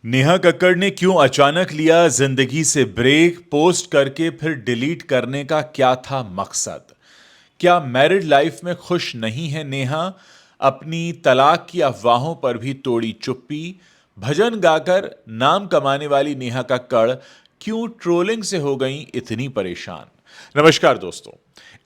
नेहा कक्कड़ ने क्यों अचानक लिया जिंदगी से ब्रेक? पोस्ट करके फिर डिलीट करने का क्या था मकसद? क्या मैरिड लाइफ में खुश नहीं है नेहा? अपनी तलाक की अफवाहों पर भी तोड़ी चुप्पी। भजन गाकर नाम कमाने वाली नेहा कक्कड़ क्यों ट्रोलिंग से हो गई इतनी परेशान? नमस्कार दोस्तों।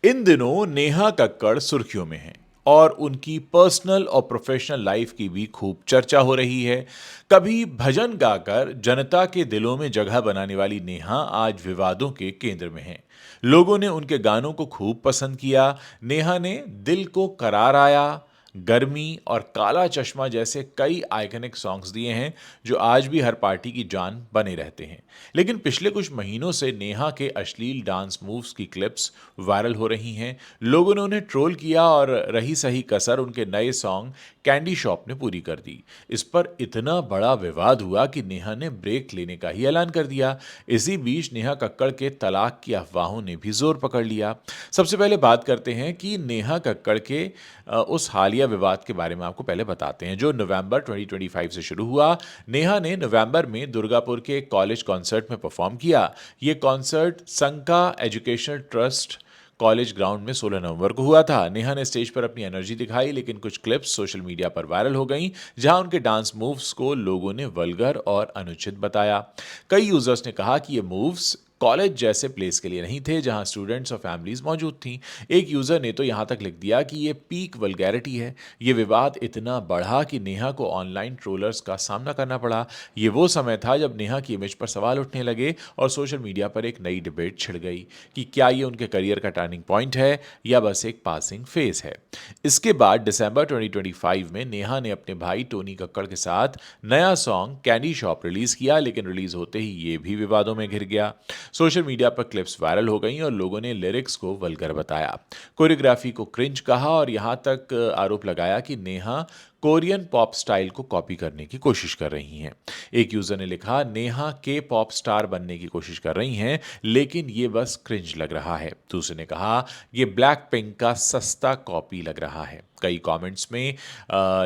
इन दिनों नेहा कक्कड़ सुर्खियों में हैं और उनकी पर्सनल और प्रोफेशनल लाइफ की भी खूब चर्चा हो रही है। कभी भजन गाकर जनता के दिलों में जगह बनाने वाली नेहा आज विवादों के केंद्र में हैं। लोगों ने उनके गानों को खूब पसंद किया। नेहा ने दिल को करार आया, गर्मी और काला चश्मा जैसे कई आइकनिक सॉन्ग्स दिए हैं जो आज भी हर पार्टी की जान बने रहते हैं। लेकिन पिछले कुछ महीनों से नेहा के अश्लील डांस मूव्स की क्लिप्स वायरल हो रही हैं। लोगों ने उन्हें ट्रोल किया और रही सही कसर उनके नए सॉन्ग कैंडी शॉप ने पूरी कर दी। इस पर इतना बड़ा विवाद हुआ कि नेहा ने ब्रेक लेने का ही ऐलान कर दिया। इसी बीच नेहा कक्कड़ के तलाक की अफवाहों ने भी जोर पकड़ लिया। सबसे पहले बात करते हैं कि नेहा कक्कड़ के उस हालिया विवाद के बारे में आपको पहले बताते हैं जो नवंबर 2025 से शुरू हुआ। नेहा ने नवंबर में दुर्गापुर के एक कॉलेज कॉन्सर्ट में परफॉर्म किया। ये concert Sanka educational trust college ground में 16 नवंबर को हुआ था। नेहा ने स्टेज पर अपनी एनर्जी दिखाई, लेकिन कुछ क्लिप्स सोशल मीडिया पर वायरल हो गईं, जहां उनके डांस मूव्स को लोगों ने वल्गर और अनुचित बताया। कई यूजर्स ने कहा कि ये मूव्स कॉलेज जैसे प्लेस के लिए नहीं थे जहां स्टूडेंट्स और फैमिलीज मौजूद थीं। एक यूजर ने तो यहां तक लिख दिया कि ये पीक वल्गैरिटी है। ये विवाद इतना बढ़ा कि नेहा को ऑनलाइन ट्रोलर्स का सामना करना पड़ा। ये वो समय था जब नेहा की इमेज पर सवाल उठने लगे और सोशल मीडिया पर एक नई डिबेट छिड़ गई कि क्या ये उनके करियर का टर्निंग पॉइंट है या बस एक पासिंग फेज है। इसके बाद दिसंबर 2025 में नेहा ने अपने भाई टोनी कक्कड़ के साथ नया सॉन्ग कैंडी शॉप रिलीज किया, लेकिन रिलीज होते ही ये भी विवादों में घिर गया। सोशल मीडिया पर क्लिप्स वायरल हो गईं और लोगों ने लिरिक्स को वल्गर बताया, कोरियोग्राफी को क्रिंज कहा और यहां तक आरोप लगाया कि नेहा कोरियन पॉप स्टाइल को कॉपी करने की कोशिश कर रही हैं। एक यूजर ने लिखा, नेहा के पॉप स्टार बनने की कोशिश कर रही हैं, लेकिन ये बस क्रिंज लग रहा है। दूसरे ने कहा, ये ब्लैक पिंक का सस्ता कॉपी लग रहा है। कई कमेंट्स में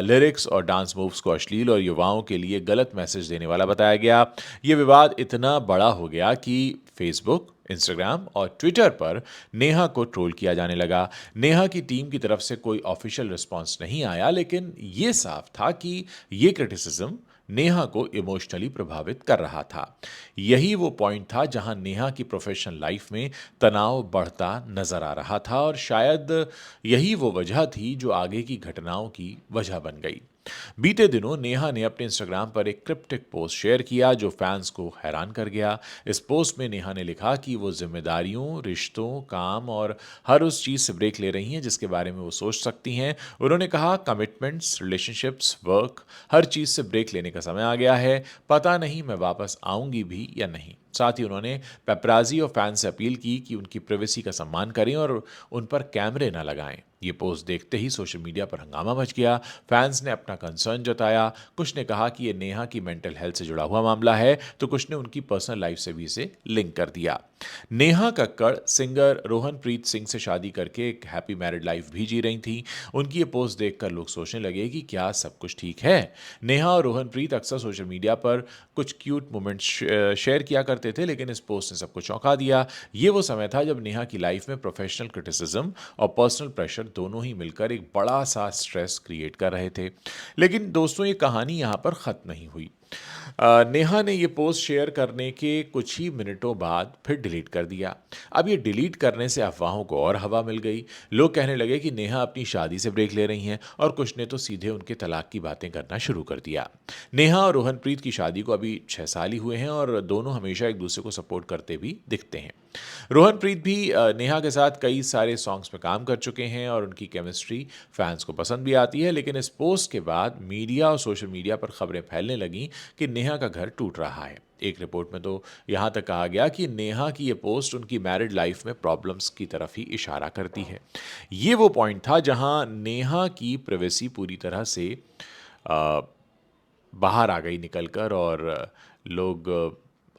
लिरिक्स और डांस मूव्स को अश्लील और युवाओं के लिए गलत मैसेज देने वाला बताया गया। ये विवाद इतना बड़ा हो गया कि फेसबुक, इंस्टाग्राम और ट्विटर पर नेहा को ट्रोल किया जाने लगा। नेहा की टीम की तरफ से कोई ऑफिशियल रिस्पांस नहीं आया, लेकिन ये साफ था कि ये क्रिटिसिज्म नेहा को इमोशनली प्रभावित कर रहा था। यही वो पॉइंट था जहां नेहा की प्रोफेशनल लाइफ में तनाव बढ़ता नजर आ रहा था और शायद यही वो वजह थी जो आगे की घटनाओं की वजह बन गई। बीते दिनों नेहा ने अपने इंस्टाग्राम पर एक क्रिप्टिक पोस्ट शेयर किया जो फैंस को हैरान कर गया। इस पोस्ट में नेहा ने लिखा कि वो जिम्मेदारियों, रिश्तों, काम और हर उस चीज़ से ब्रेक ले रही हैं जिसके बारे में वो सोच सकती हैं। उन्होंने कहा, कमिटमेंट्स, रिलेशनशिप्स, वर्क, हर चीज़ से ब्रेक लेने का समय आ गया है। पता नहीं मैं वापस आऊंगी भी या नहीं। साथ ही उन्होंने पेपराजी और फैंस से अपील की कि उनकी प्राइवेसी का सम्मान करें और उन पर कैमरे न लगाएं। ये पोस्ट देखते ही सोशल मीडिया पर हंगामा मच गया। फैंस ने अपना कंसर्न जताया। कुछ ने कहा कि ये नेहा की मेंटल हेल्थ से जुड़ा हुआ मामला है, तो कुछ ने उनकी पर्सनल लाइफ से भी इसे लिंक कर दिया। नेहा कक्कड़ सिंगर रोहनप्रीत सिंह से शादी करके एक हैप्पी मैरिड लाइफ भी जी रही थी। उनकी ये पोस्ट देखकर लोग सोचने लगे कि क्या सब कुछ ठीक है। नेहा और रोहनप्रीत अक्सर सोशल मीडिया पर कुछ क्यूट मोमेंट्स शेयर किया करते थे, लेकिन इस पोस्ट ने सबको चौंका दिया। ये वो समय था जब नेहा की लाइफ में प्रोफेशनल क्रिटिसिज्म और पर्सनल प्रेशर दोनों ही मिलकर एक बड़ा सा स्ट्रेस क्रिएट कर रहे थे। लेकिन दोस्तों, ये कहानी यहाँ पर ख़त्म नहीं हुई। नेहा ने ये पोस्ट शेयर करने के कुछ ही मिनटों बाद फिर डिलीट कर दिया। अब ये डिलीट करने से अफवाहों को और हवा मिल गई। लोग कहने लगे कि नेहा अपनी शादी से ब्रेक ले रही हैं और कुछ ने तो सीधे उनके तलाक की बातें करना शुरू कर दिया। नेहा और रोहनप्रीत की शादी को अभी 6 साल ही हुए हैं और दोनों हमेशा एक दूसरे को सपोर्ट करते भी दिखते हैं। रोहनप्रीत भी नेहा के साथ कई सारे सॉन्ग्स में काम कर चुके हैं और उनकी केमिस्ट्री फैंस को पसंद भी आती है। लेकिन इस पोस्ट के बाद मीडिया और सोशल मीडिया पर खबरें फैलने लगीं कि नेहा का घर टूट रहा है। एक रिपोर्ट में तो यहाँ तक कहा गया कि नेहा की ये पोस्ट उनकी मैरिड लाइफ में प्रॉब्लम्स की तरफ ही इशारा करती है। ये वो पॉइंट था जहाँ नेहा की प्राइवेसी पूरी तरह से अ, बाहर आ गई निकल कर और लोग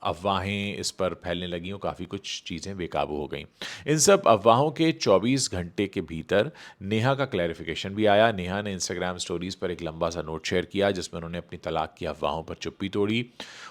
अफवाहें इस पर फैलने लगी और काफ़ी कुछ चीज़ें बेकाबू हो गई। इन सब अफवाहों के 24 घंटे के भीतर नेहा का क्लैरिफिकेशन भी आया। नेहा ने इंस्टाग्राम स्टोरीज पर एक लंबा सा नोट शेयर किया जिसमें उन्होंने अपनी तलाक की अफवाहों पर चुप्पी तोड़ी।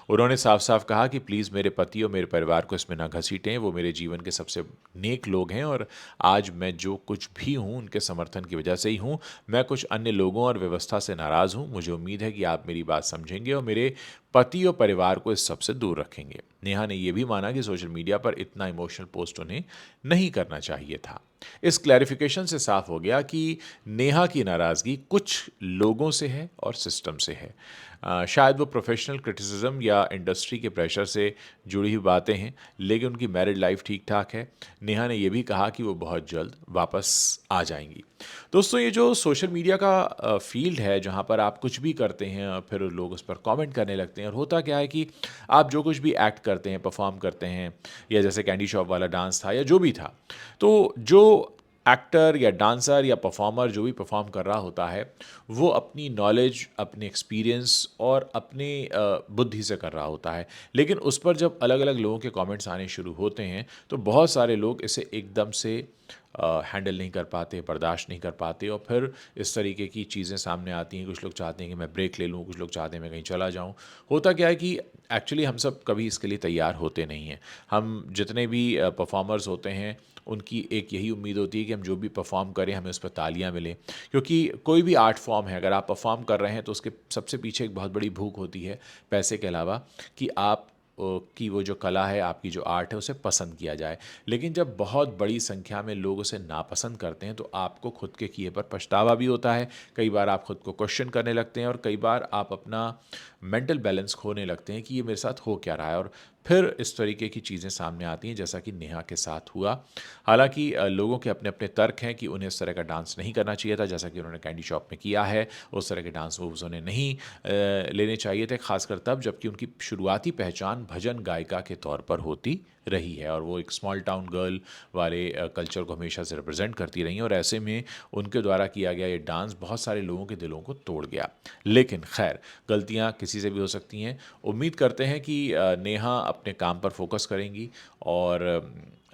उन्होंने साफ साफ कहा कि प्लीज़ मेरे पति और मेरे परिवार को इसमें ना घसीटें, वो मेरे जीवन के सबसे नेक लोग हैं और आज मैं जो कुछ भी हूँ उनके समर्थन की वजह से ही हूँ। मैं कुछ अन्य लोगों और व्यवस्था से नाराज़ हूँ। मुझे उम्मीद है कि आप मेरी बात समझेंगे और मेरे पति और परिवार को इस सब से दूर रखेंगे। नेहा ने यह भी माना कि सोशल मीडिया पर इतना इमोशनल पोस्ट उन्हें नहीं करना चाहिए था। इस क्लैरिफिकेशन से साफ हो गया कि नेहा की नाराज़गी कुछ लोगों से है और सिस्टम से है। शायद वो प्रोफेशनल क्रिटिसिज्म या इंडस्ट्री के प्रेशर से जुड़ी हुई बातें हैं, लेकिन उनकी मैरिड लाइफ ठीक ठाक है। नेहा ने यह भी कहा कि वो बहुत जल्द वापस आ जाएंगी। दोस्तों, ये जो सोशल मीडिया का फील्ड है जहाँ पर आप कुछ भी करते हैं और फिर लोग उस पर कमेंट करने लगते हैं, और होता क्या है कि आप जो कुछ भी एक्ट करते हैं, परफॉर्म करते हैं, या जैसे कैंडी शॉप वाला डांस था या जो भी था, तो जो एक्टर या डांसर या परफॉर्मर जो भी परफॉर्म कर रहा होता है, वो अपनी नॉलेज, अपने एक्सपीरियंस और अपने बुद्धि से कर रहा होता है। लेकिन उस पर जब अलग अलग लोगों के कमेंट्स आने शुरू होते हैं तो बहुत सारे लोग इसे एकदम से हैंडल नहीं कर पाते, बर्दाश्त नहीं कर पाते, और फिर इस तरीके की चीज़ें सामने आती हैं। कुछ लोग चाहते हैं कि मैं ब्रेक ले लूँ, कुछ लोग चाहते हैं मैं कहीं चला जाऊँ। होता क्या है कि एक्चुअली हम सब कभी इसके लिए तैयार होते नहीं हैं। हम जितने भी परफॉर्मर्स होते हैं, उनकी एक यही उम्मीद होती है कि हम जो भी परफॉर्म करें हमें उस पर तालियां मिलें, क्योंकि कोई भी आर्ट फॉर्म है, अगर आप परफॉर्म कर रहे हैं तो उसके सबसे पीछे एक बहुत बड़ी भूख होती है पैसे के अलावा, कि आप की वो जो कला है, आपकी जो आर्ट है, उसे पसंद किया जाए। लेकिन जब बहुत बड़ी संख्या में लोग उसे नापसंद करते हैं तो आपको खुद के किए पर पछतावा भी होता है। कई बार आप खुद को क्वेश्चन करने लगते हैं और कई बार आप अपना मेंटल बैलेंस खोने लगते हैं कि ये मेरे साथ हो क्या रहा है, और फिर इस तरीके की चीज़ें सामने आती हैं जैसा कि नेहा के साथ हुआ। हालांकि लोगों के अपने अपने तर्क हैं कि उन्हें इस तरह का डांस नहीं करना चाहिए था जैसा कि उन्होंने कैंडी शॉप में किया है। उस तरह के डांस मूव्स उन्हें नहीं लेने चाहिए थे, खासकर तब जबकि उनकी शुरुआती पहचान भजन गायिका के तौर पर होती रही है और वो एक स्मॉल टाउन गर्ल वाले कल्चर को हमेशा से रिप्रेजेंट करती रही हैं, और ऐसे में उनके द्वारा किया गया ये डांस बहुत सारे लोगों के दिलों को तोड़ गया। लेकिन खैर, गलतियां किसी से भी हो सकती हैं। उम्मीद करते हैं कि नेहा अपने काम पर फोकस करेंगी और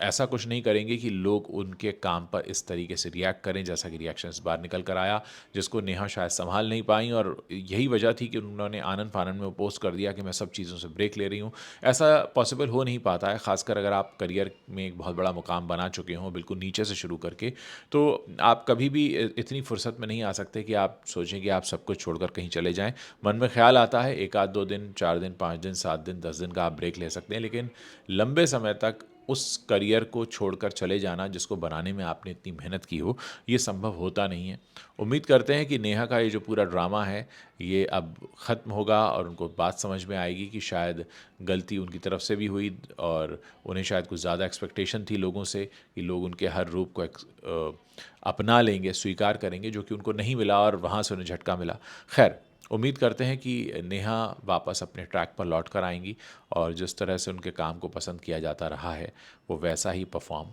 ऐसा कुछ नहीं करेंगे कि लोग उनके काम पर इस तरीके से रिएक्ट करें जैसा कि रिएक्शन इस बार निकल कर आया, जिसको नेहा शायद संभाल नहीं पाई, और यही वजह थी कि उन्होंने आनन फानन में पोस्ट कर दिया कि मैं सब चीज़ों से ब्रेक ले रही हूँ। ऐसा पॉसिबल हो नहीं पाता है, खासकर अगर आप करियर में एक बहुत बड़ा मुकाम बना चुके हों बिल्कुल नीचे से शुरू करके, तो आप कभी भी इतनी फुर्सत में नहीं आ सकते कि आप सोचें कि आप सब कुछ छोड़कर कहीं चले जाएं। मन में ख्याल आता है, एक आध 2 दिन, 4 दिन, 5 दिन, 7 दिन, 10 दिन का आप ब्रेक ले सकते हैं, लेकिन लंबे समय तक उस करियर को छोड़कर चले जाना जिसको बनाने में आपने इतनी मेहनत की हो, ये संभव होता नहीं है। उम्मीद करते हैं कि नेहा का ये जो पूरा ड्रामा है ये अब ख़त्म होगा और उनको बात समझ में आएगी कि शायद गलती उनकी तरफ से भी हुई, और उन्हें शायद कुछ ज़्यादा एक्सपेक्टेशन थी लोगों से कि लोग उनके हर रूप को अपना लेंगे, स्वीकार करेंगे, जो कि उनको नहीं मिला और वहाँ से उन्हें झटका मिला। खैर, उम्मीद करते हैं कि नेहा वापस अपने ट्रैक पर लौट कर आएंगी और जिस तरह से उनके काम को पसंद किया जाता रहा है वो वैसा ही परफॉर्म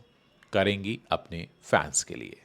करेंगी अपने फैंस के लिए।